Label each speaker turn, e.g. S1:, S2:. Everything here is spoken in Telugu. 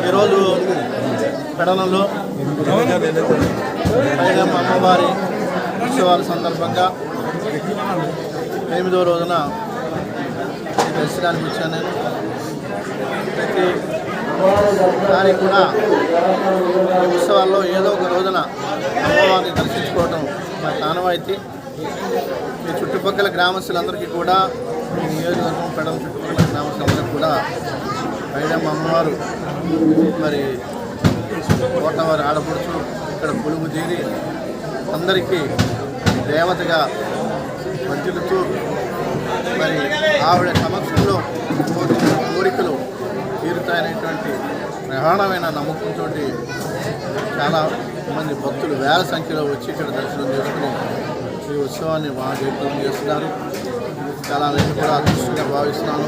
S1: ఈరోజు పెడనంలో పైడమ్మ అమ్మవారి ఉత్సవాల సందర్భంగా 8వ రోజున దర్శనానికి వచ్చాను. నేను ప్రతి దానికి కూడా ఈ ఉత్సవాల్లో ఏదో ఒక రోజున అమ్మవారిని దర్శించుకోవడం మా ఆనవాయితీ. ఈ చుట్టుపక్కల గ్రామస్తులందరికీ కూడా ఈ నియోజకవర్గం పెడల చుట్టుపక్కల గ్రామస్తులందరికీ కూడా పైడమ్మ అమ్మవారు మరి కోటవారి ఆడపడుచు ఇక్కడ కొలువు తీరి అందరికీ దేవతగా వర్ధిల్లుతూ మరి ఆవిడ సమక్షంలో కోరికలు తీరుతాయనేటువంటి ప్రగాఢమైన నమ్మకంతో చాలా మంది భక్తులు వేల సంఖ్యలో వచ్చి ఇక్కడ దర్శనం చేసుకుని ఈ ఉత్సవాన్ని మహాజయప్రదం చేస్తున్నారు. చాలా నేను కూడా అదృష్టంగా భావిస్తున్నాను.